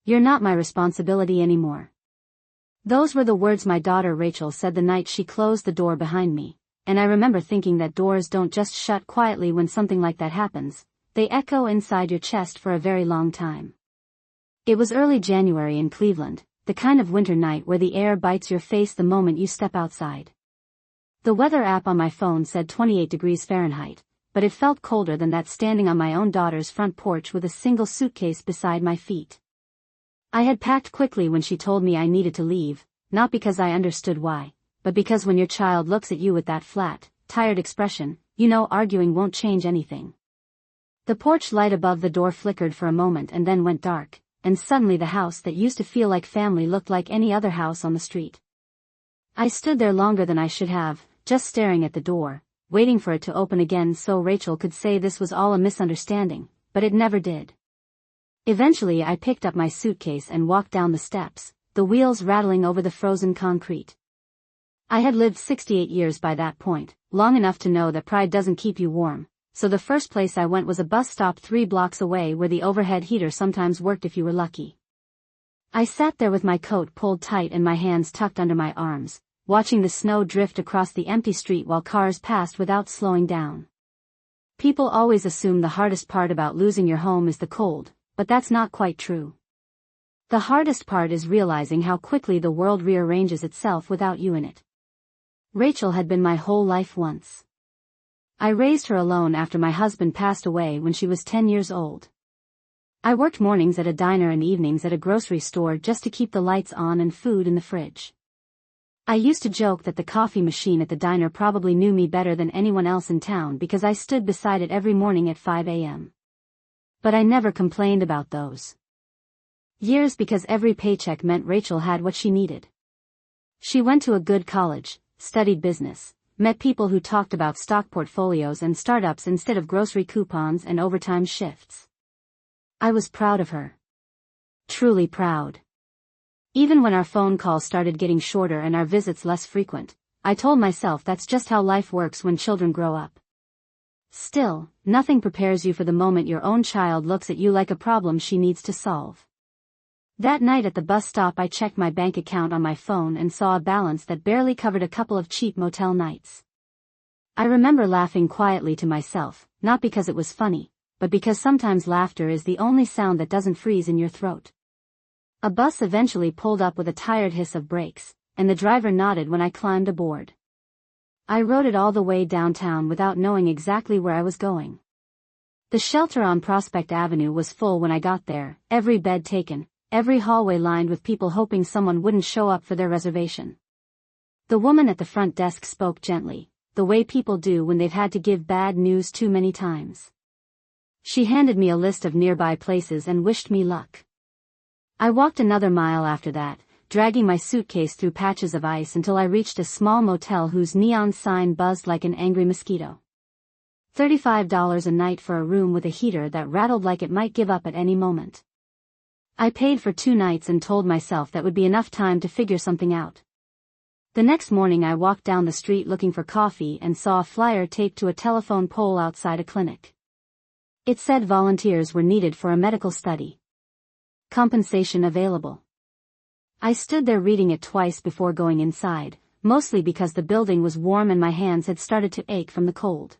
You're not my responsibility anymore." Those were the words my daughter Rachel said the night she closed the door behind me, and I remember thinking that doors don't just shut quietly when something like that happens, they echo inside your chest for a very long time. It was early January in Cleveland, the kind of winter night where the air bites your face the moment you step outside. The weather app on my phone said 28 degrees Fahrenheit, but it felt colder than that standing on my own daughter's front porch with a single suitcase beside my feet. I had packed quickly when she told me I needed to leave, not because I understood why, but because when your child looks at you with that flat, tired expression, you know arguing won't change anything. The porch light above the door flickered for a moment and then went dark, and suddenly the house that used to feel like family looked like any other house on the street. I stood there longer than I should have, just staring at the door, waiting for it to open again so Rachel could say this was all a misunderstanding, but it never did. Eventually I picked up my suitcase and walked down the steps, the wheels rattling over the frozen concrete. I had lived 68 years by that point, long enough to know that pride doesn't keep you warm, so the first place I went was a bus stop 3 blocks away where the overhead heater sometimes worked if you were lucky. I sat there with my coat pulled tight and my hands tucked under my arms, watching the snow drift across the empty street while cars passed without slowing down. People always assume the hardest part about losing your home is the cold, but that's not quite true. The hardest part is realizing how quickly the world rearranges itself without you in it. Rachel had been my whole life once. I raised her alone after my husband passed away when she was 10 years old. I worked mornings at a diner and evenings at a grocery store just to keep the lights on and food in the fridge. I used to joke that the coffee machine at the diner probably knew me better than anyone else in town because I stood beside it every morning at 5 a.m. But I never complained about those years because every paycheck meant Rachel had what she needed. She went to a good college, studied business, met people who talked about stock portfolios and startups instead of grocery coupons and overtime shifts. I was proud of her. Truly proud. Even when our phone calls started getting shorter and our visits less frequent, I told myself that's just how life works when children grow up. Still, nothing prepares you for the moment your own child looks at you like a problem she needs to solve. That night at the bus stop I checked my bank account on my phone and saw a balance that barely covered a couple of cheap motel nights. I remember laughing quietly to myself, not because it was funny, but because sometimes laughter is the only sound that doesn't freeze in your throat. A bus eventually pulled up with a tired hiss of brakes, and the driver nodded when I climbed aboard. I rode it all the way downtown without knowing exactly where I was going. The shelter on Prospect Avenue was full when I got there, every bed taken, every hallway lined with people hoping someone wouldn't show up for their reservation. The woman at the front desk spoke gently, the way people do when they've had to give bad news too many times. She handed me a list of nearby places and wished me luck. I walked another mile after that, dragging my suitcase through patches of ice until I reached a small motel whose neon sign buzzed like an angry mosquito. $35 a night for a room with a heater that rattled like it might give up at any moment. I paid for 2 nights and told myself that would be enough time to figure something out. The next morning I walked down the street looking for coffee and saw a flyer taped to a telephone pole outside a clinic. It said volunteers were needed for a medical study. Compensation available. I stood there reading it twice before going inside, mostly because the building was warm and my hands had started to ache from the cold.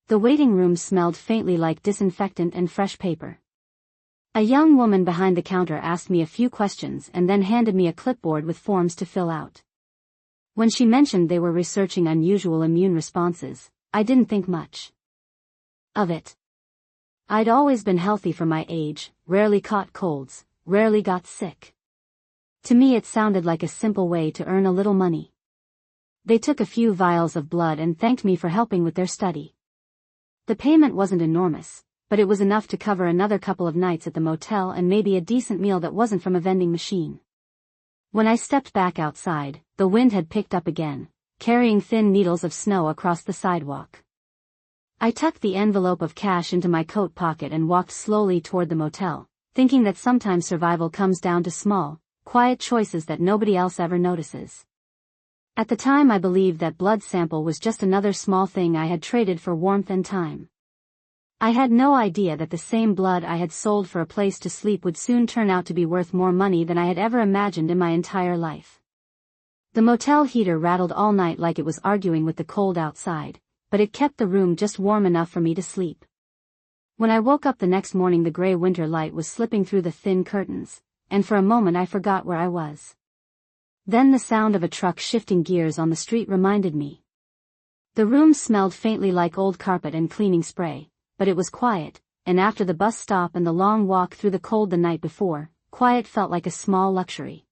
The waiting room smelled faintly like disinfectant and fresh paper. A young woman behind the counter asked me a few questions and then handed me a clipboard with forms to fill out. When she mentioned they were researching unusual immune responses, I didn't think much of it. I'd always been healthy for my age, rarely caught colds, rarely got sick. To me it sounded like a simple way to earn a little money. They took a few vials of blood and thanked me for helping with their study. The payment wasn't enormous, but it was enough to cover another couple of nights at the motel and maybe a decent meal that wasn't from a vending machine. When I stepped back outside, the wind had picked up again, carrying thin needles of snow across the sidewalk. I tucked the envelope of cash into my coat pocket and walked slowly toward the motel, thinking that sometimes survival comes down to small, quiet choices that nobody else ever notices. At the time I believed that blood sample was just another small thing I had traded for warmth and time. I had no idea that the same blood I had sold for a place to sleep would soon turn out to be worth more money than I had ever imagined in my entire life. The motel heater rattled all night like it was arguing with the cold outside, but it kept the room just warm enough for me to sleep. When I woke up the next morning, the gray winter light was slipping through the thin curtains, and for a moment I forgot where I was. Then the sound of a truck shifting gears on the street reminded me. The room smelled faintly like old carpet and cleaning spray, but it was quiet, and after the bus stop and the long walk through the cold the night before, quiet felt like a small luxury.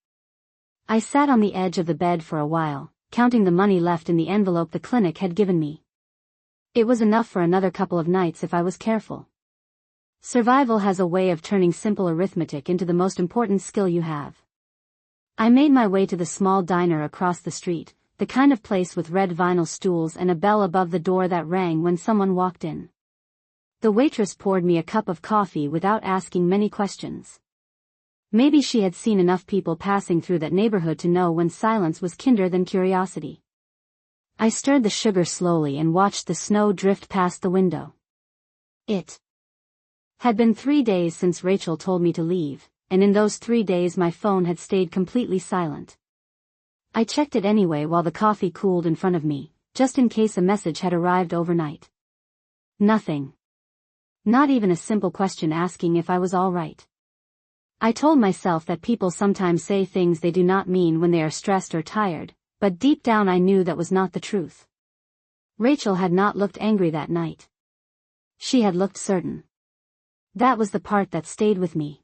I sat on the edge of the bed for a while, counting the money left in the envelope the clinic had given me. It was enough for another couple of nights if I was careful. Survival has a way of turning simple arithmetic into the most important skill you have. I made my way to the small diner across the street, the kind of place with red vinyl stools and a bell above the door that rang when someone walked in. The waitress poured me a cup of coffee without asking many questions. Maybe she had seen enough people passing through that neighborhood to know when silence was kinder than curiosity. I stirred the sugar slowly and watched the snow drift past the window. It had been 3 days since Rachel told me to leave, and in those 3 days my phone had stayed completely silent. I checked it anyway while the coffee cooled in front of me, just in case a message had arrived overnight. Nothing. Not even a simple question asking if I was all right. I told myself that people sometimes say things they do not mean when they are stressed or tired, but deep down I knew that was not the truth. Rachel had not looked angry that night. She had looked certain. That was the part that stayed with me.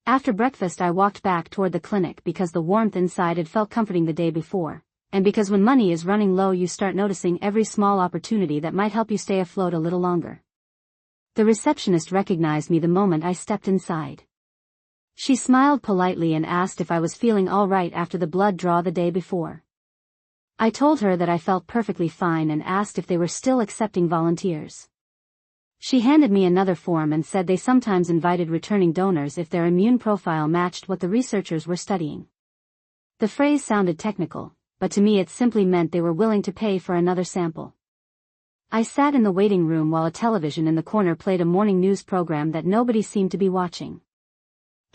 After breakfast I walked back toward the clinic because the warmth inside had felt comforting the day before, and because when money is running low you start noticing every small opportunity that might help you stay afloat a little longer. The receptionist recognized me the moment I stepped inside. She smiled politely and asked if I was feeling all right after the blood draw the day before. I told her that I felt perfectly fine and asked if they were still accepting volunteers. She handed me another form and said they sometimes invited returning donors if their immune profile matched what the researchers were studying. The phrase sounded technical, but to me it simply meant they were willing to pay for another sample. I sat in the waiting room while a television in the corner played a morning news program that nobody seemed to be watching.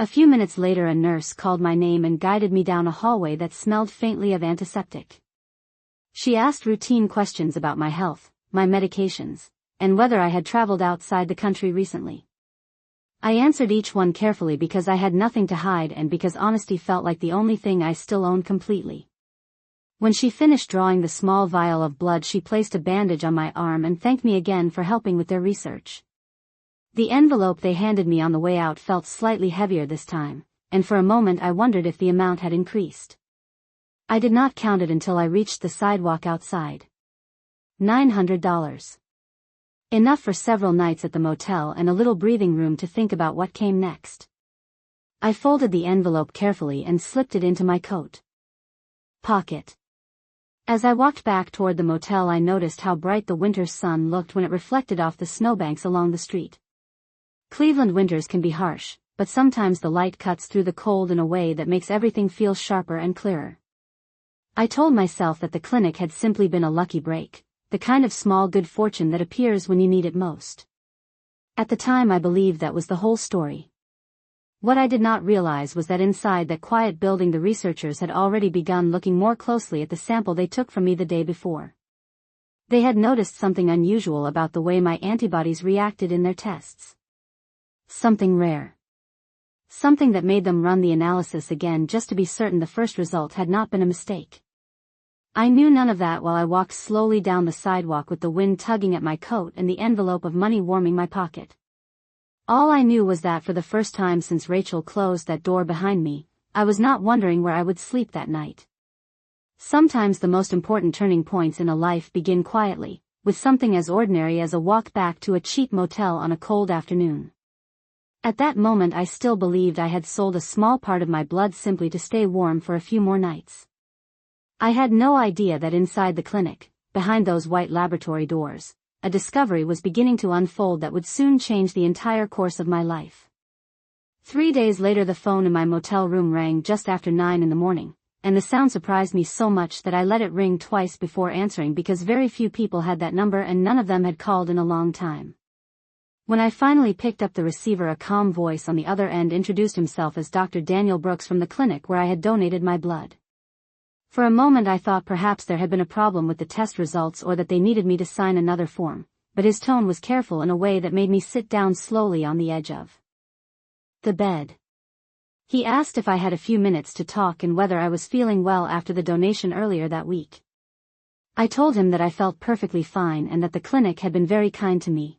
A few minutes later a nurse called my name and guided me down a hallway that smelled faintly of antiseptic. She asked routine questions about my health, my medications, and whether I had traveled outside the country recently. I answered each one carefully because I had nothing to hide and because honesty felt like the only thing I still owned completely. When she finished drawing the small vial of blood she placed a bandage on my arm and thanked me again for helping with their research. The envelope they handed me on the way out felt slightly heavier this time, and for a moment I wondered if the amount had increased. I did not count it until I reached the sidewalk outside. $900. Enough for several nights at the motel and a little breathing room to think about what came next. I folded the envelope carefully and slipped it into my coat pocket. As I walked back toward the motel I noticed how bright the winter sun looked when it reflected off the snowbanks along the street. Cleveland winters can be harsh, but sometimes the light cuts through the cold in a way that makes everything feel sharper and clearer. I told myself that the clinic had simply been a lucky break, the kind of small good fortune that appears when you need it most. At the time I believed that was the whole story. What I did not realize was that inside that quiet building the researchers had already begun looking more closely at the sample they took from me the day before. They had noticed something unusual about the way my antibodies reacted in their tests. Something rare. Something that made them run the analysis again just to be certain the first result had not been a mistake. I knew none of that while I walked slowly down the sidewalk with the wind tugging at my coat and the envelope of money warming my pocket. All I knew was that for the first time since Rachel closed that door behind me, I was not wondering where I would sleep that night. Sometimes the most important turning points in a life begin quietly, with something as ordinary as a walk back to a cheap motel on a cold afternoon. At that moment I still believed I had sold a small part of my blood simply to stay warm for a few more nights. I had no idea that inside the clinic, behind those white laboratory doors, a discovery was beginning to unfold that would soon change the entire course of my life. 3 days later the phone in my motel room rang just after 9 in the morning, and the sound surprised me so much that I let it ring twice before answering because very few people had that number and none of them had called in a long time. When I finally picked up the receiver, a calm voice on the other end introduced himself as Dr. Daniel Brooks from the clinic where I had donated my blood. For a moment I thought perhaps there had been a problem with the test results or that they needed me to sign another form, but his tone was careful in a way that made me sit down slowly on the edge of the bed. He asked if I had a few minutes to talk and whether I was feeling well after the donation earlier that week. I told him that I felt perfectly fine and that the clinic had been very kind to me.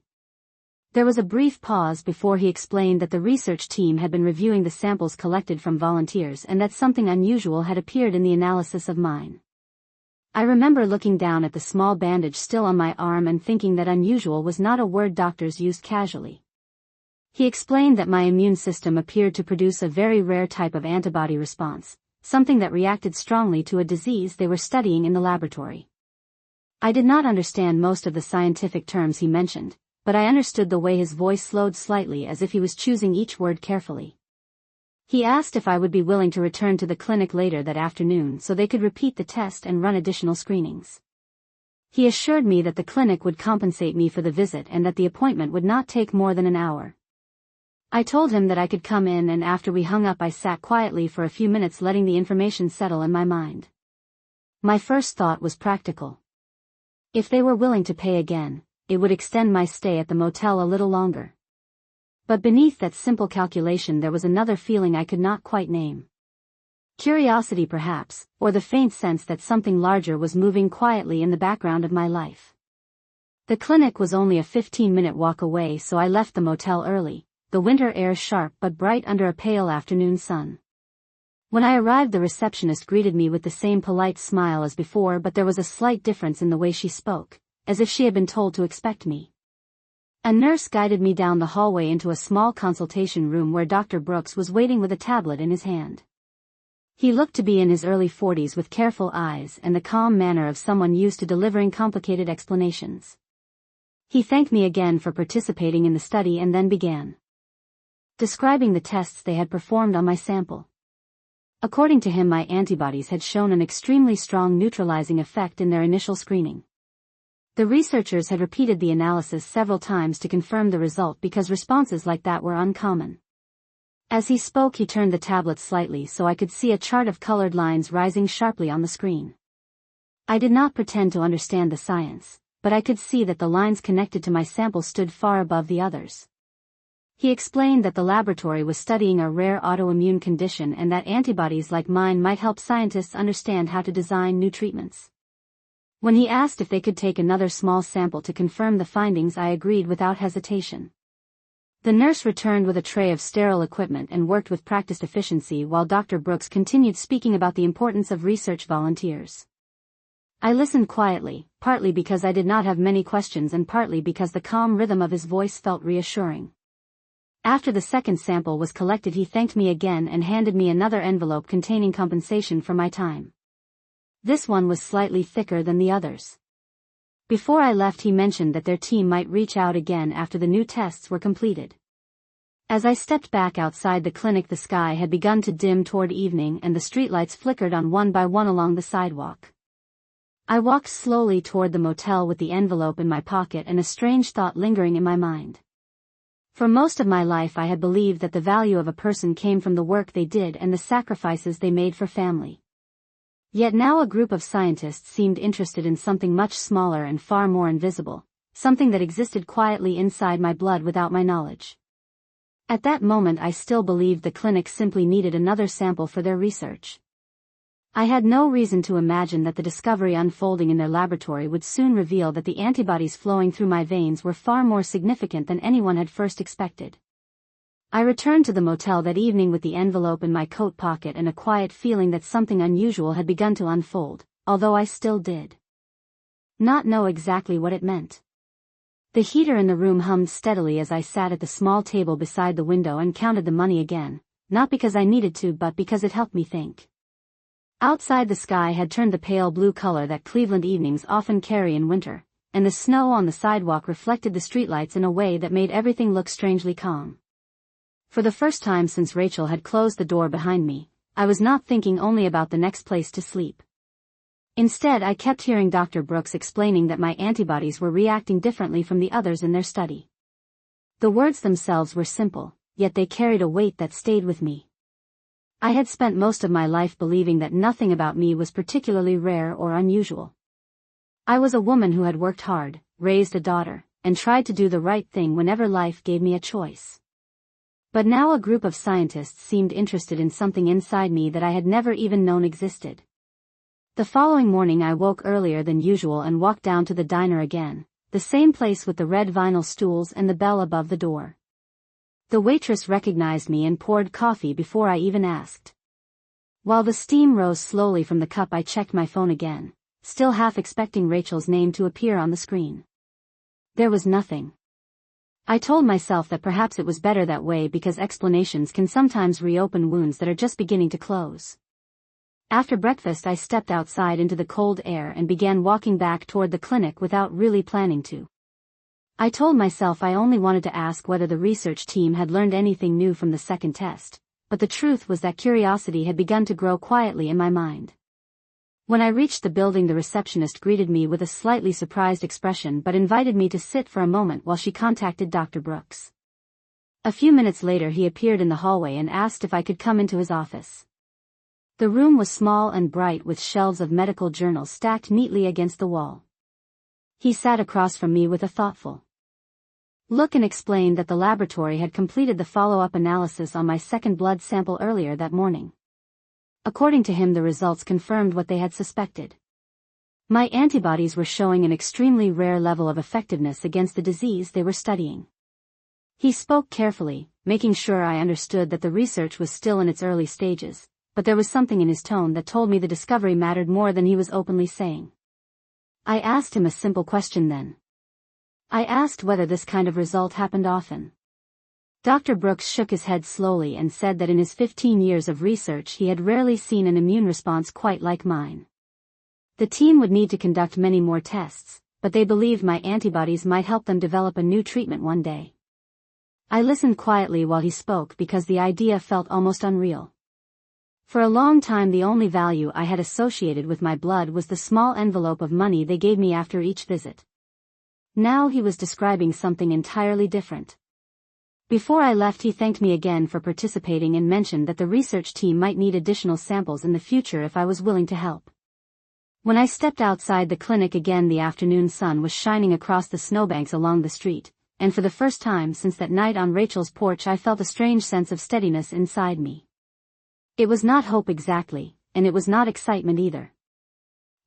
There was a brief pause before he explained that the research team had been reviewing the samples collected from volunteers and that something unusual had appeared in the analysis of mine. I remember looking down at the small bandage still on my arm and thinking that unusual was not a word doctors used casually. He explained that my immune system appeared to produce a very rare type of antibody response, something that reacted strongly to a disease they were studying in the laboratory. I did not understand most of the scientific terms he mentioned, but I understood the way his voice slowed slightly as if he was choosing each word carefully. He asked if I would be willing to return to the clinic later that afternoon so they could repeat the test and run additional screenings. He assured me that the clinic would compensate me for the visit and that the appointment would not take more than an hour. I told him that I could come in, and after we hung up I sat quietly for a few minutes letting the information settle in my mind. My first thought was practical. If they were willing to pay again, it would extend my stay at the motel a little longer. But beneath that simple calculation there was another feeling I could not quite name. Curiosity perhaps, or the faint sense that something larger was moving quietly in the background of my life. The clinic was only a 15-minute walk away, so I left the motel early, the winter air sharp but bright under a pale afternoon sun. When I arrived, the receptionist greeted me with the same polite smile as before, but there was a slight difference in the way she spoke, as if she had been told to expect me. A nurse guided me down the hallway into a small consultation room where Dr. Brooks was waiting with a tablet in his hand. He looked to be in his early 40s with careful eyes and the calm manner of someone used to delivering complicated explanations. He thanked me again for participating in the study and then began describing the tests they had performed on my sample. According to him, my antibodies had shown an extremely strong neutralizing effect in their initial screening. The researchers had repeated the analysis several times to confirm the result because responses like that were uncommon. As he spoke, he turned the tablet slightly so I could see a chart of colored lines rising sharply on the screen. I did not pretend to understand the science, but I could see that the lines connected to my sample stood far above the others. He explained that the laboratory was studying a rare autoimmune condition and that antibodies like mine might help scientists understand how to design new treatments. When he asked if they could take another small sample to confirm the findings, I agreed without hesitation. The nurse returned with a tray of sterile equipment and worked with practiced efficiency while Dr. Brooks continued speaking about the importance of research volunteers. I listened quietly, partly because I did not have many questions and partly because the calm rhythm of his voice felt reassuring. After the second sample was collected, he thanked me again and handed me another envelope containing compensation for my time. This one was slightly thicker than the others. Before I left, he mentioned that their team might reach out again after the new tests were completed. As I stepped back outside the clinic, the sky had begun to dim toward evening and the streetlights flickered on one by one along the sidewalk. I walked slowly toward the motel with the envelope in my pocket and a strange thought lingering in my mind. For most of my life I had believed that the value of a person came from the work they did and the sacrifices they made for family. Yet now a group of scientists seemed interested in something much smaller and far more invisible, something that existed quietly inside my blood without my knowledge. At that moment I still believed the clinic simply needed another sample for their research. I had no reason to imagine that the discovery unfolding in their laboratory would soon reveal that the antibodies flowing through my veins were far more significant than anyone had first expected. I returned to the motel that evening with the envelope in my coat pocket and a quiet feeling that something unusual had begun to unfold, although I still did not know exactly what it meant. The heater in the room hummed steadily as I sat at the small table beside the window and counted the money again, not because I needed to but because it helped me think. Outside, the sky had turned the pale blue color that Cleveland evenings often carry in winter, and the snow on the sidewalk reflected the streetlights in a way that made everything look strangely calm. For the first time since Rachel had closed the door behind me, I was not thinking only about the next place to sleep. Instead, I kept hearing Dr. Brooks explaining that my antibodies were reacting differently from the others in their study. The words themselves were simple, yet they carried a weight that stayed with me. I had spent most of my life believing that nothing about me was particularly rare or unusual. I was a woman who had worked hard, raised a daughter, and tried to do the right thing whenever life gave me a choice. But now a group of scientists seemed interested in something inside me that I had never even known existed. The following morning I woke earlier than usual and walked down to the diner again, the same place with the red vinyl stools and the bell above the door. The waitress recognized me and poured coffee before I even asked. While the steam rose slowly from the cup, I checked my phone again, still half expecting Rachel's name to appear on the screen. There was nothing. I told myself that perhaps it was better that way because explanations can sometimes reopen wounds that are just beginning to close. After breakfast I stepped outside into the cold air and began walking back toward the clinic without really planning to. I told myself I only wanted to ask whether the research team had learned anything new from the second test, but the truth was that curiosity had begun to grow quietly in my mind. When I reached the building, the receptionist greeted me with a slightly surprised expression but invited me to sit for a moment while she contacted Dr. Brooks. A few minutes later he appeared in the hallway and asked if I could come into his office. The room was small and bright with shelves of medical journals stacked neatly against the wall. He sat across from me with a thoughtful look and explained that the laboratory had completed the follow-up analysis on my second blood sample earlier that morning. According to him, the results confirmed what they had suspected. My antibodies were showing an extremely rare level of effectiveness against the disease they were studying. He spoke carefully, making sure I understood that the research was still in its early stages, but there was something in his tone that told me the discovery mattered more than he was openly saying. I asked him a simple question then. I asked whether this kind of result happened often. Dr. Brooks shook his head slowly and said that in his 15 years of research he had rarely seen an immune response quite like mine. The team would need to conduct many more tests, but they believed my antibodies might help them develop a new treatment one day. I listened quietly while he spoke because the idea felt almost unreal. For a long time the only value I had associated with my blood was the small envelope of money they gave me after each visit. Now he was describing something entirely different. Before I left he thanked me again for participating and mentioned that the research team might need additional samples in the future if I was willing to help. When I stepped outside the clinic again, the afternoon sun was shining across the snowbanks along the street, and for the first time since that night on Rachel's porch I felt a strange sense of steadiness inside me. It was not hope exactly, and it was not excitement either.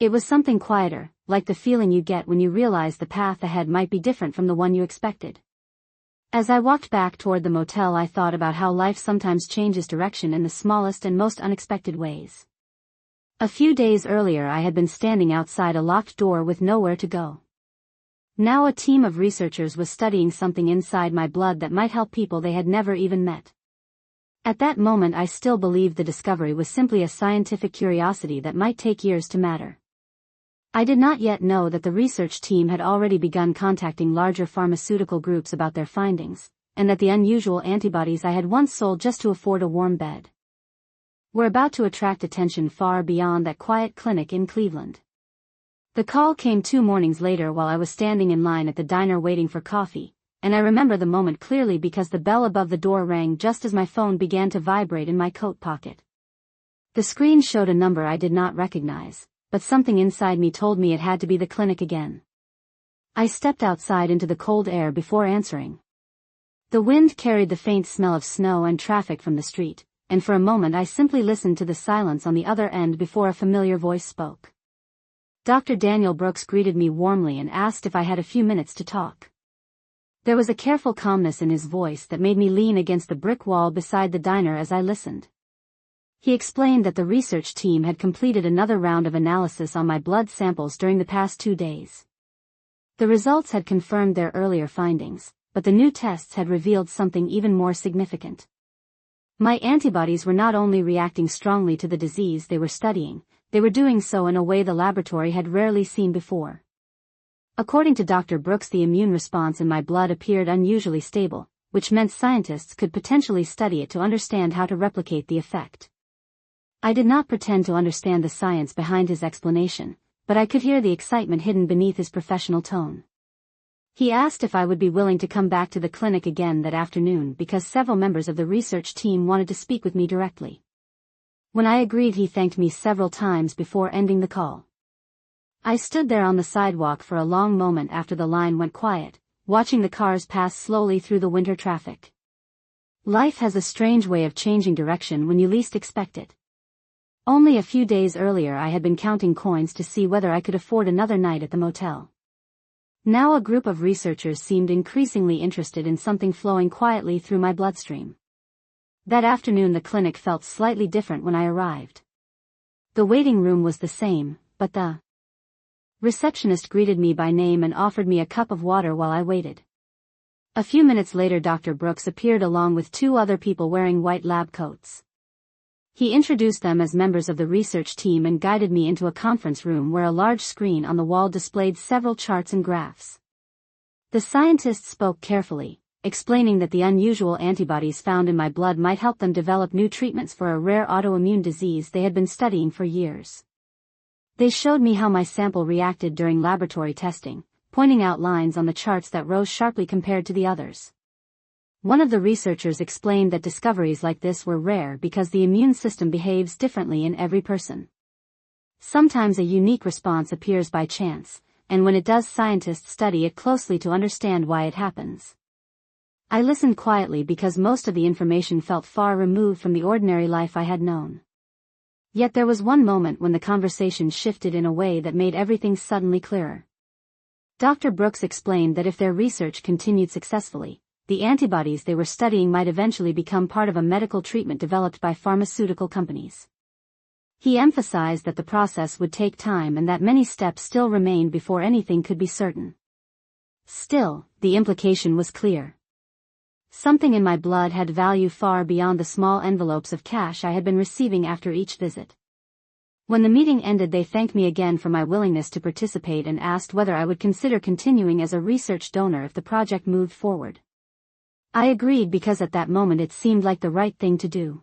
It was something quieter, like the feeling you get when you realize the path ahead might be different from the one you expected. As I walked back toward the motel, I thought about how life sometimes changes direction in the smallest and most unexpected ways. A few days earlier I had been standing outside a locked door with nowhere to go. Now a team of researchers was studying something inside my blood that might help people they had never even met. At that moment I still believed the discovery was simply a scientific curiosity that might take years to matter. I did not yet know that the research team had already begun contacting larger pharmaceutical groups about their findings, and that the unusual antibodies I had once sold just to afford a warm bed were about to attract attention far beyond that quiet clinic in Cleveland. The call came 2 mornings later while I was standing in line at the diner waiting for coffee, and I remember the moment clearly because the bell above the door rang just as my phone began to vibrate in my coat pocket. The screen showed a number I did not recognize, but something inside me told me it had to be the clinic again. I stepped outside into the cold air before answering. The wind carried the faint smell of snow and traffic from the street, and for a moment I simply listened to the silence on the other end before a familiar voice spoke. Dr. Daniel Brooks greeted me warmly and asked if I had a few minutes to talk. There was a careful calmness in his voice that made me lean against the brick wall beside the diner as I listened. He explained that the research team had completed another round of analysis on my blood samples during the past 2 days. The results had confirmed their earlier findings, but the new tests had revealed something even more significant. My antibodies were not only reacting strongly to the disease they were studying, they were doing so in a way the laboratory had rarely seen before. According to Dr. Brooks, the immune response in my blood appeared unusually stable, which meant scientists could potentially study it to understand how to replicate the effect. I did not pretend to understand the science behind his explanation, but I could hear the excitement hidden beneath his professional tone. He asked if I would be willing to come back to the clinic again that afternoon because several members of the research team wanted to speak with me directly. When I agreed, he thanked me several times before ending the call. I stood there on the sidewalk for a long moment after the line went quiet, watching the cars pass slowly through the winter traffic. Life has a strange way of changing direction when you least expect it. Only a few days earlier I had been counting coins to see whether I could afford another night at the motel. Now a group of researchers seemed increasingly interested in something flowing quietly through my bloodstream. That afternoon the clinic felt slightly different when I arrived. The waiting room was the same, but the receptionist greeted me by name and offered me a cup of water while I waited. A few minutes later Dr. Brooks appeared along with two other people wearing white lab coats. He introduced them as members of the research team and guided me into a conference room where a large screen on the wall displayed several charts and graphs. The scientists spoke carefully, explaining that the unusual antibodies found in my blood might help them develop new treatments for a rare autoimmune disease they had been studying for years. They showed me how my sample reacted during laboratory testing, pointing out lines on the charts that rose sharply compared to the others. One of the researchers explained that discoveries like this were rare because the immune system behaves differently in every person. Sometimes a unique response appears by chance, and when it does, scientists study it closely to understand why it happens. I listened quietly because most of the information felt far removed from the ordinary life I had known. Yet there was one moment when the conversation shifted in a way that made everything suddenly clearer. Dr. Brooks explained that if their research continued successfully, the antibodies they were studying might eventually become part of a medical treatment developed by pharmaceutical companies. He emphasized that the process would take time and that many steps still remained before anything could be certain. Still, the implication was clear. Something in my blood had value far beyond the small envelopes of cash I had been receiving after each visit. When the meeting ended, they thanked me again for my willingness to participate and asked whether I would consider continuing as a research donor if the project moved forward. I agreed because at that moment it seemed like the right thing to do.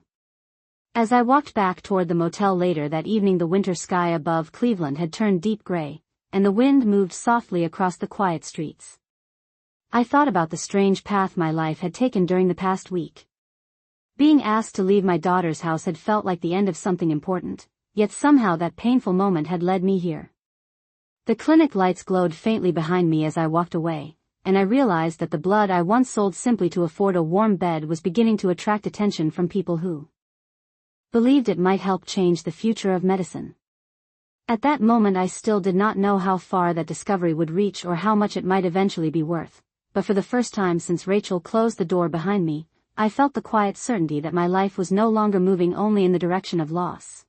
As I walked back toward the motel later that evening, the winter sky above Cleveland had turned deep gray, and the wind moved softly across the quiet streets. I thought about the strange path my life had taken during the past week. Being asked to leave my daughter's house had felt like the end of something important, yet somehow that painful moment had led me here. The clinic lights glowed faintly behind me as I walked away, and I realized that the blood I once sold simply to afford a warm bed was beginning to attract attention from people who believed it might help change the future of medicine. At that moment I still did not know how far that discovery would reach or how much it might eventually be worth, but for the first time since Rachel closed the door behind me, I felt the quiet certainty that my life was no longer moving only in the direction of loss.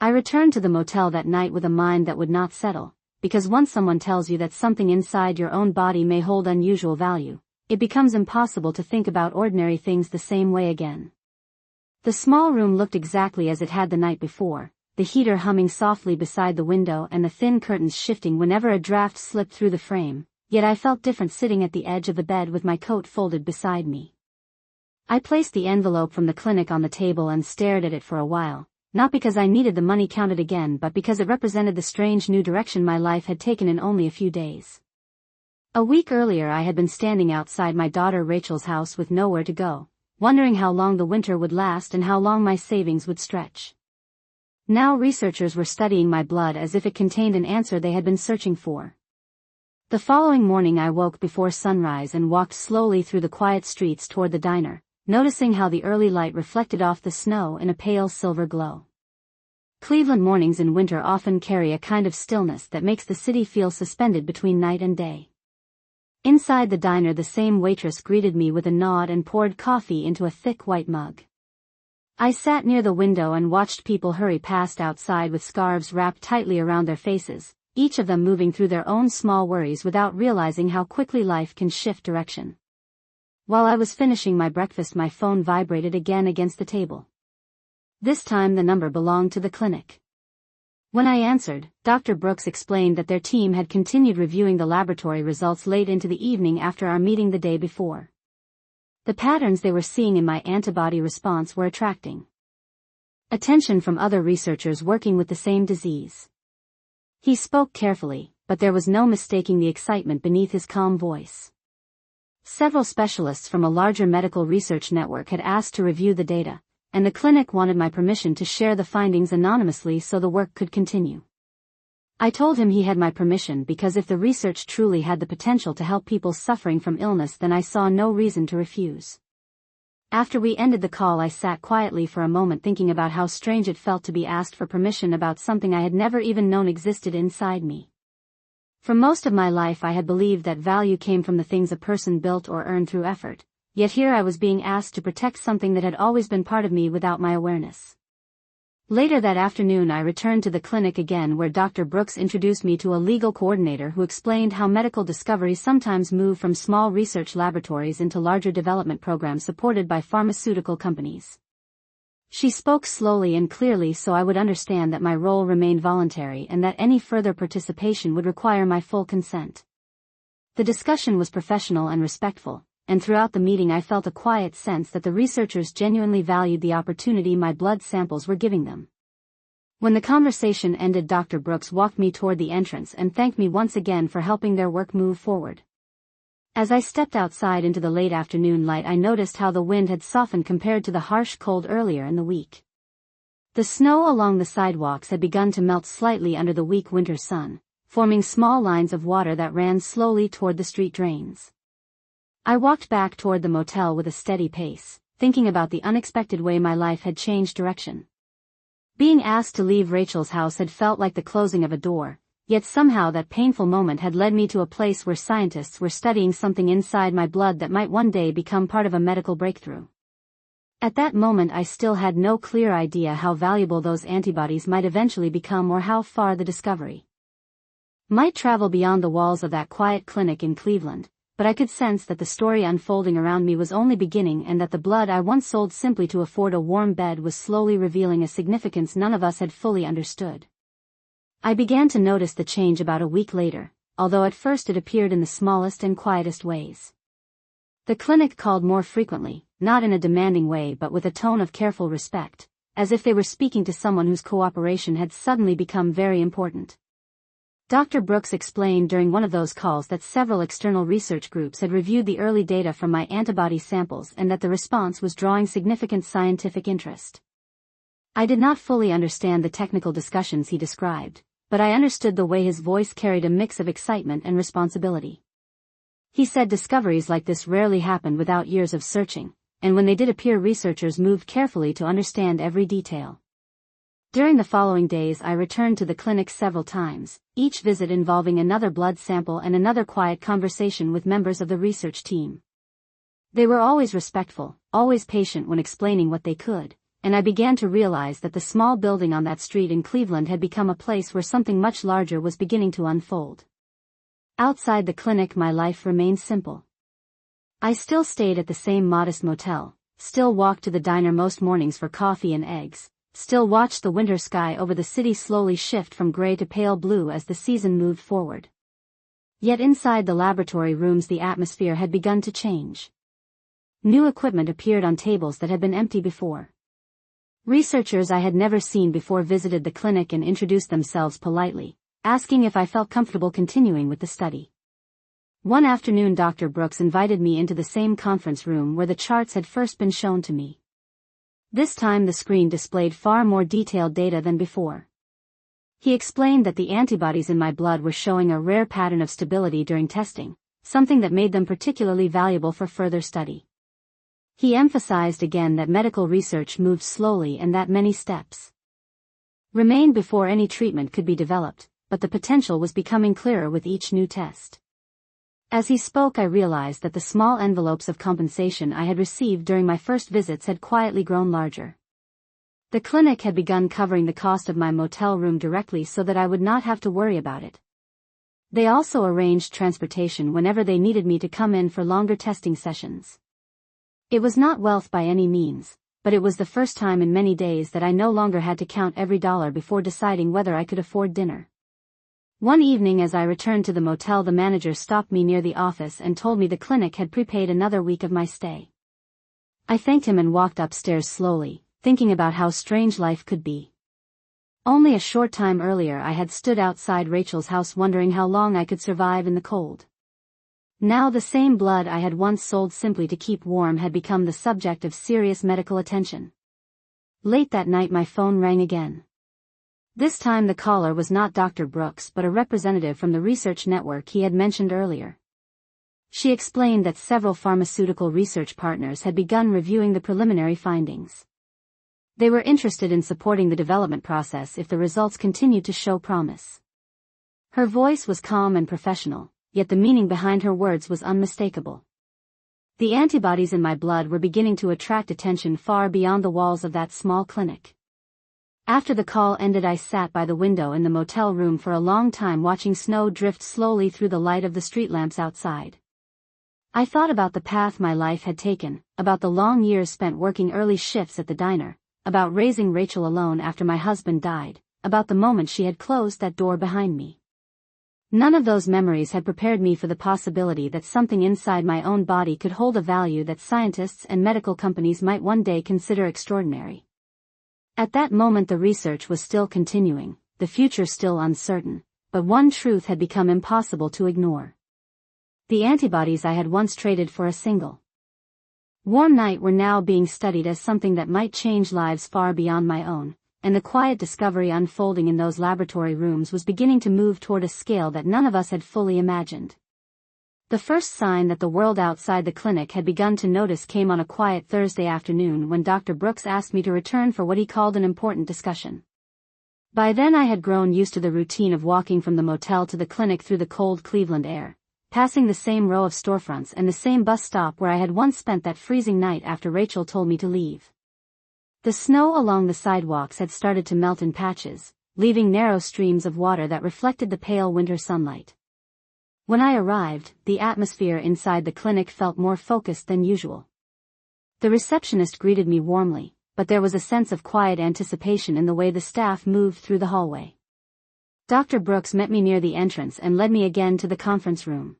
I returned to the motel that night with a mind that would not settle, because once someone tells you that something inside your own body may hold unusual value, it becomes impossible to think about ordinary things the same way again. The small room looked exactly as it had the night before, the heater humming softly beside the window and the thin curtains shifting whenever a draft slipped through the frame, yet I felt different sitting at the edge of the bed with my coat folded beside me. I placed the envelope from the clinic on the table and stared at it for a while, not because I needed the money counted again but because it represented the strange new direction my life had taken in only a few days. A week earlier I had been standing outside my daughter Rachel's house with nowhere to go, wondering how long the winter would last and how long my savings would stretch. Now researchers were studying my blood as if it contained an answer they had been searching for. The following morning I woke before sunrise and walked slowly through the quiet streets toward the diner, noticing how the early light reflected off the snow in a pale silver glow. Cleveland mornings in winter often carry a kind of stillness that makes the city feel suspended between night and day. Inside the diner the same waitress greeted me with a nod and poured coffee into a thick white mug. I sat near the window and watched people hurry past outside with scarves wrapped tightly around their faces, each of them moving through their own small worries without realizing how quickly life can shift direction. While I was finishing my breakfast, my phone vibrated again against the table. This time the number belonged to the clinic. When I answered, Dr. Brooks explained that their team had continued reviewing the laboratory results late into the evening after our meeting the day before. The patterns they were seeing in my antibody response were attracting attention from other researchers working with the same disease. He spoke carefully, but there was no mistaking the excitement beneath his calm voice. Several specialists from a larger medical research network had asked to review the data, and the clinic wanted my permission to share the findings anonymously so the work could continue. I told him he had my permission because if the research truly had the potential to help people suffering from illness, then I saw no reason to refuse. After we ended the call, I sat quietly for a moment thinking about how strange it felt to be asked for permission about something I had never even known existed inside me. For most of my life I had believed that value came from the things a person built or earned through effort, yet here I was being asked to protect something that had always been part of me without my awareness. Later that afternoon I returned to the clinic again, where Dr. Brooks introduced me to a legal coordinator who explained how medical discoveries sometimes move from small research laboratories into larger development programs supported by pharmaceutical companies. She spoke slowly and clearly so I would understand that my role remained voluntary and that any further participation would require my full consent. The discussion was professional and respectful, and throughout the meeting I felt a quiet sense that the researchers genuinely valued the opportunity my blood samples were giving them. When the conversation ended, Dr. Brooks walked me toward the entrance and thanked me once again for helping their work move forward. As I stepped outside into the late afternoon light, I noticed how the wind had softened compared to the harsh cold earlier in the week. The snow along the sidewalks had begun to melt slightly under the weak winter sun, forming small lines of water that ran slowly toward the street drains. I walked back toward the motel with a steady pace, thinking about the unexpected way my life had changed direction. Being asked to leave Rachel's house had felt like the closing of a door, yet somehow that painful moment had led me to a place where scientists were studying something inside my blood that might one day become part of a medical breakthrough. At that moment I still had no clear idea how valuable those antibodies might eventually become or how far the discovery might travel beyond the walls of that quiet clinic in Cleveland. But I could sense that the story unfolding around me was only beginning and that the blood I once sold simply to afford a warm bed was slowly revealing a significance none of us had fully understood. I began to notice the change about a week later, although at first it appeared in the smallest and quietest ways. The clinic called more frequently, not in a demanding way but with a tone of careful respect, as if they were speaking to someone whose cooperation had suddenly become very important. Dr. Brooks explained during one of those calls that several external research groups had reviewed the early data from my antibody samples and that the response was drawing significant scientific interest. I did not fully understand the technical discussions he described, but I understood the way his voice carried a mix of excitement and responsibility. He said discoveries like this rarely happened without years of searching, and when they did appear, researchers moved carefully to understand every detail. During the following days I returned to the clinic several times, each visit involving another blood sample and another quiet conversation with members of the research team. They were always respectful, always patient when explaining what they could, and I began to realize that the small building on that street in Cleveland had become a place where something much larger was beginning to unfold. Outside the clinic my life remained simple. I still stayed at the same modest motel, still walked to the diner most mornings for coffee and eggs, still watched the winter sky over the city slowly shift from gray to pale blue as the season moved forward. Yet inside the laboratory rooms the atmosphere had begun to change. New equipment appeared on tables that had been empty before. Researchers I had never seen before visited the clinic and introduced themselves politely, asking if I felt comfortable continuing with the study. One afternoon Dr. Brooks invited me into the same conference room where the charts had first been shown to me. This time the screen displayed far more detailed data than before. He explained that the antibodies in my blood were showing a rare pattern of stability during testing, something that made them particularly valuable for further study. He emphasized again that medical research moved slowly and that many steps remained before any treatment could be developed, but the potential was becoming clearer with each new test. As he spoke I realized that the small envelopes of compensation I had received during my first visits had quietly grown larger. The clinic had begun covering the cost of my motel room directly so that I would not have to worry about it. They also arranged transportation whenever they needed me to come in for longer testing sessions. It was not wealth by any means, but it was the first time in many days that I no longer had to count every dollar before deciding whether I could afford dinner. One evening as I returned to the motel the manager stopped me near the office and told me the clinic had prepaid another week of my stay. I thanked him and walked upstairs slowly, thinking about how strange life could be. Only a short time earlier I had stood outside Rachel's house wondering how long I could survive in the cold. Now the same blood I had once sold simply to keep warm had become the subject of serious medical attention. Late that night my phone rang again. This time the caller was not Dr. Brooks but a representative from the research network he had mentioned earlier. She explained that several pharmaceutical research partners had begun reviewing the preliminary findings. They were interested in supporting the development process if the results continued to show promise. Her voice was calm and professional, yet the meaning behind her words was unmistakable. The antibodies in my blood were beginning to attract attention far beyond the walls of that small clinic. After the call ended, I sat by the window in the motel room for a long time watching snow drift slowly through the light of the street lamps outside. I thought about the path my life had taken, about the long years spent working early shifts at the diner, about raising Rachel alone after my husband died, about the moment she had closed that door behind me. None of those memories had prepared me for the possibility that something inside my own body could hold a value that scientists and medical companies might one day consider extraordinary. At that moment the research was still continuing, the future still uncertain, but one truth had become impossible to ignore. The antibodies I had once traded for a single warm night were now being studied as something that might change lives far beyond my own, and the quiet discovery unfolding in those laboratory rooms was beginning to move toward a scale that none of us had fully imagined. The first sign that the world outside the clinic had begun to notice came on a quiet Thursday afternoon when Dr. Brooks asked me to return for what he called an important discussion. By then I had grown used to the routine of walking from the motel to the clinic through the cold Cleveland air, passing the same row of storefronts and the same bus stop where I had once spent that freezing night after Rachel told me to leave. The snow along the sidewalks had started to melt in patches, leaving narrow streams of water that reflected the pale winter sunlight. When I arrived, the atmosphere inside the clinic felt more focused than usual. The receptionist greeted me warmly, but there was a sense of quiet anticipation in the way the staff moved through the hallway. Dr. Brooks met me near the entrance and led me again to the conference room.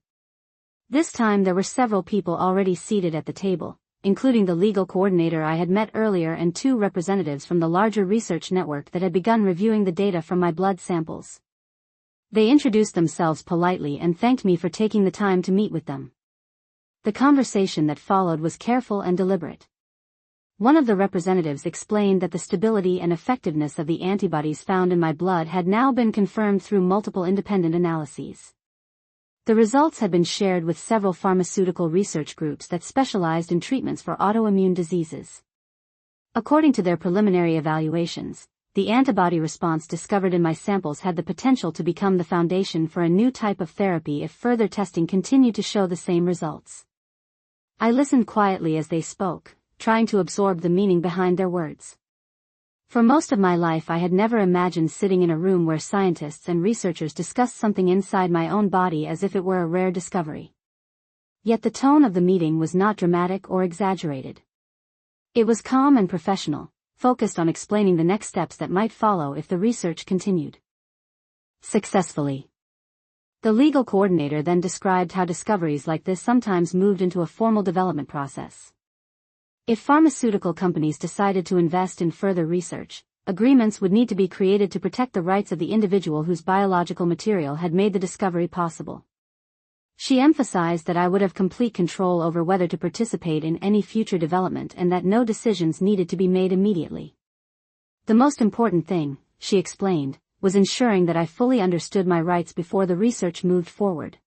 This time there were several people already seated at the table, including the legal coordinator I had met earlier and two representatives from the larger research network that had begun reviewing the data from my blood samples. They introduced themselves politely and thanked me for taking the time to meet with them. The conversation that followed was careful and deliberate. One of the representatives explained that the stability and effectiveness of the antibodies found in my blood had now been confirmed through multiple independent analyses. The results had been shared with several pharmaceutical research groups that specialized in treatments for autoimmune diseases. According to their preliminary evaluations, the antibody response discovered in my samples had the potential to become the foundation for a new type of therapy if further testing continued to show the same results. I listened quietly as they spoke, trying to absorb the meaning behind their words. For most of my life I had never imagined sitting in a room where scientists and researchers discussed something inside my own body as if it were a rare discovery. Yet the tone of the meeting was not dramatic or exaggerated. It was calm and professional, focused on explaining the next steps that might follow if the research continued successfully. The legal coordinator then described how discoveries like this sometimes moved into a formal development process. If pharmaceutical companies decided to invest in further research, agreements would need to be created to protect the rights of the individual whose biological material had made the discovery possible. She emphasized that I would have complete control over whether to participate in any future development and that no decisions needed to be made immediately. The most important thing, she explained, was ensuring that I fully understood my rights before the research moved forward.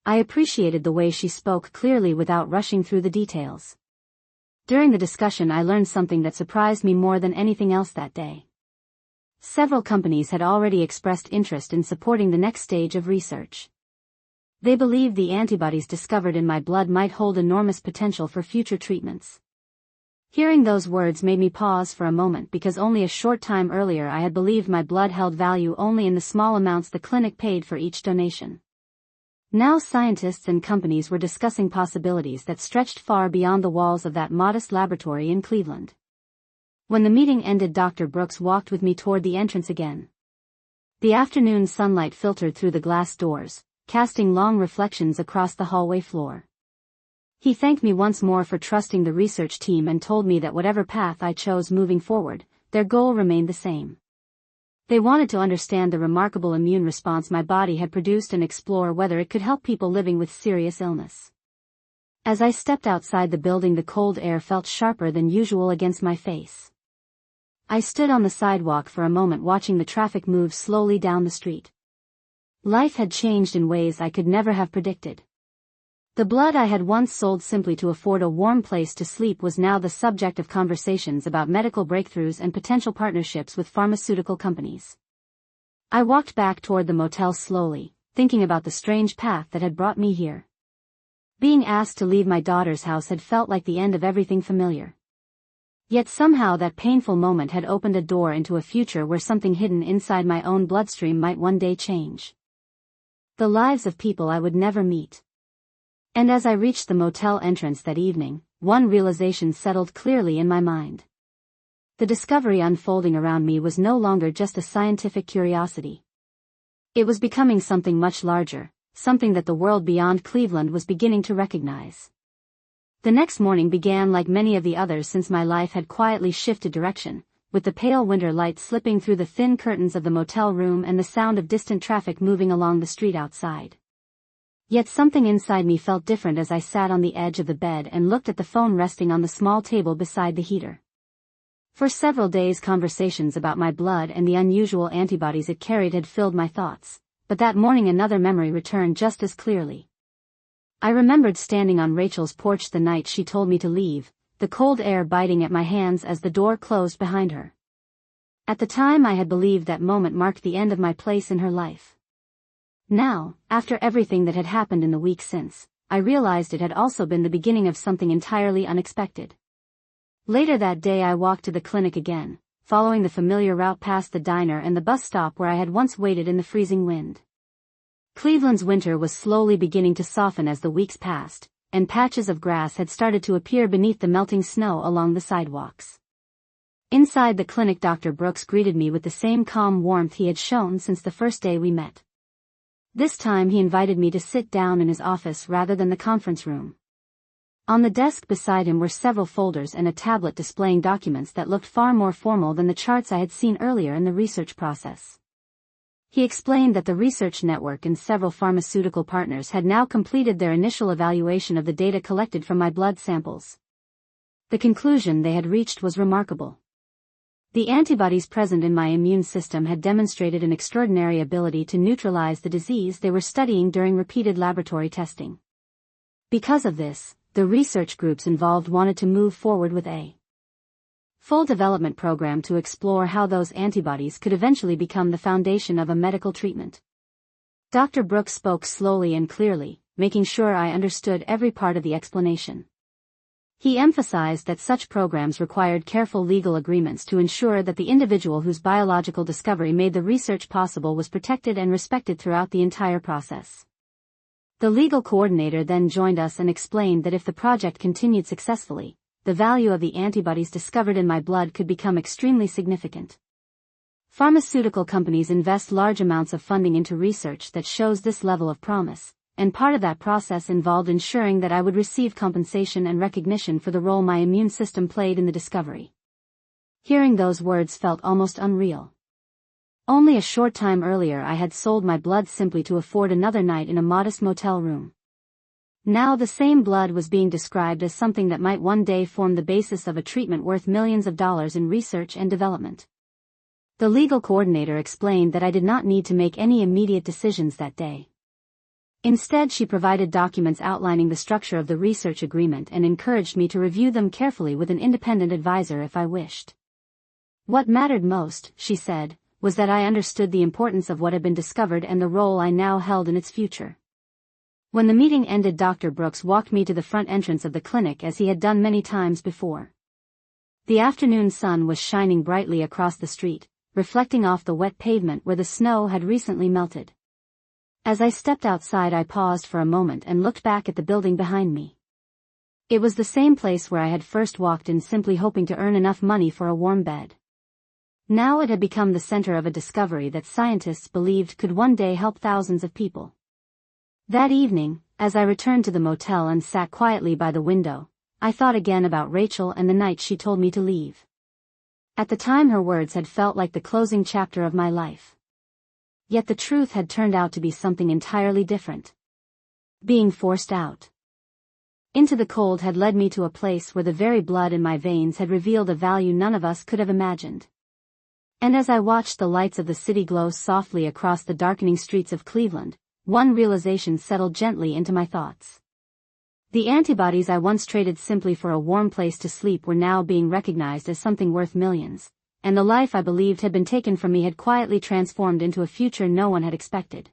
I appreciated the way she spoke clearly without rushing through the details. During the discussion I learned something that surprised me more than anything else that day. Several companies had already expressed interest in supporting the next stage of research. They believed the antibodies discovered in my blood might hold enormous potential for future treatments. Hearing those words made me pause for a moment because only a short time earlier I had believed my blood held value only in the small amounts the clinic paid for each donation. Now scientists and companies were discussing possibilities that stretched far beyond the walls of that modest laboratory in Cleveland. When the meeting ended, Dr. Brooks walked with me toward the entrance again. The afternoon sunlight filtered through the glass doors, casting long reflections across the hallway floor. He thanked me once more for trusting the research team and told me that whatever path I chose moving forward, their goal remained the same. They wanted to understand the remarkable immune response my body had produced and explore whether it could help people living with serious illness. As I stepped outside the building, the cold air felt sharper than usual against my face. I stood on the sidewalk for a moment watching the traffic move slowly down the street. Life had changed in ways I could never have predicted. The blood I had once sold simply to afford a warm place to sleep was now the subject of conversations about medical breakthroughs and potential partnerships with pharmaceutical companies. I walked back toward the motel slowly, thinking about the strange path that had brought me here. Being asked to leave my daughter's house had felt like the end of everything familiar. Yet somehow that painful moment had opened a door into a future where something hidden inside my own bloodstream might one day change. The lives of people I would never meet. And as I reached the motel entrance that evening, one realization settled clearly in my mind. The discovery unfolding around me was no longer just a scientific curiosity. It was becoming something much larger, something that the world beyond Cleveland was beginning to recognize. The next morning began like many of the others since my life had quietly shifted direction, with the pale winter light slipping through the thin curtains of the motel room and the sound of distant traffic moving along the street outside. Yet something inside me felt different as I sat on the edge of the bed and looked at the phone resting on the small table beside the heater. For several days, conversations about my blood and the unusual antibodies it carried had filled my thoughts, but that morning another memory returned just as clearly. I remembered standing on Rachel's porch the night she told me to leave, the cold air biting at my hands as the door closed behind her. At the time I had believed that moment marked the end of my place in her life. Now, after everything that had happened in the week since, I realized it had also been the beginning of something entirely unexpected. Later that day I walked to the clinic again, following the familiar route past the diner and the bus stop where I had once waited in the freezing wind. Cleveland's winter was slowly beginning to soften as the weeks passed, and patches of grass had started to appear beneath the melting snow along the sidewalks. Inside the clinic, Dr. Brooks greeted me with the same calm warmth he had shown since the first day we met. This time he invited me to sit down in his office rather than the conference room. On the desk beside him were several folders and a tablet displaying documents that looked far more formal than the charts I had seen earlier in the research process. He explained that the research network and several pharmaceutical partners had now completed their initial evaluation of the data collected from my blood samples. The conclusion they had reached was remarkable. The antibodies present in my immune system had demonstrated an extraordinary ability to neutralize the disease they were studying during repeated laboratory testing. Because of this, the research groups involved wanted to move forward with a full development program to explore how those antibodies could eventually become the foundation of a medical treatment. Dr. Brooks spoke slowly and clearly, making sure I understood every part of the explanation. He emphasized that such programs required careful legal agreements to ensure that the individual whose biological discovery made the research possible was protected and respected throughout the entire process. The legal coordinator then joined us and explained that if the project continued successfully, the value of the antibodies discovered in my blood could become extremely significant. Pharmaceutical companies invest large amounts of funding into research that shows this level of promise, and part of that process involved ensuring that I would receive compensation and recognition for the role my immune system played in the discovery. Hearing those words felt almost unreal. Only a short time earlier I had sold my blood simply to afford another night in a modest motel room. Now the same blood was being described as something that might one day form the basis of a treatment worth millions of dollars in research and development. The legal coordinator explained that I did not need to make any immediate decisions that day. Instead, she provided documents outlining the structure of the research agreement and encouraged me to review them carefully with an independent advisor if I wished. What mattered most, she said, was that I understood the importance of what had been discovered and the role I now held in its future. When the meeting ended, Dr. Brooks walked me to the front entrance of the clinic as he had done many times before. The afternoon sun was shining brightly across the street, reflecting off the wet pavement where the snow had recently melted. As I stepped outside, I paused for a moment and looked back at the building behind me. It was the same place where I had first walked in simply hoping to earn enough money for a warm bed. Now it had become the center of a discovery that scientists believed could one day help thousands of people. That evening, as I returned to the motel and sat quietly by the window, I thought again about Rachel and the night she told me to leave. At the time her words had felt like the closing chapter of my life. Yet the truth had turned out to be something entirely different. Being forced out into the cold had led me to a place where the very blood in my veins had revealed a value none of us could have imagined. And as I watched the lights of the city glow softly across the darkening streets of Cleveland, one realization settled gently into my thoughts. The antibodies I once traded simply for a warm place to sleep were now being recognized as something worth millions, and the life I believed had been taken from me had quietly transformed into a future no one had expected.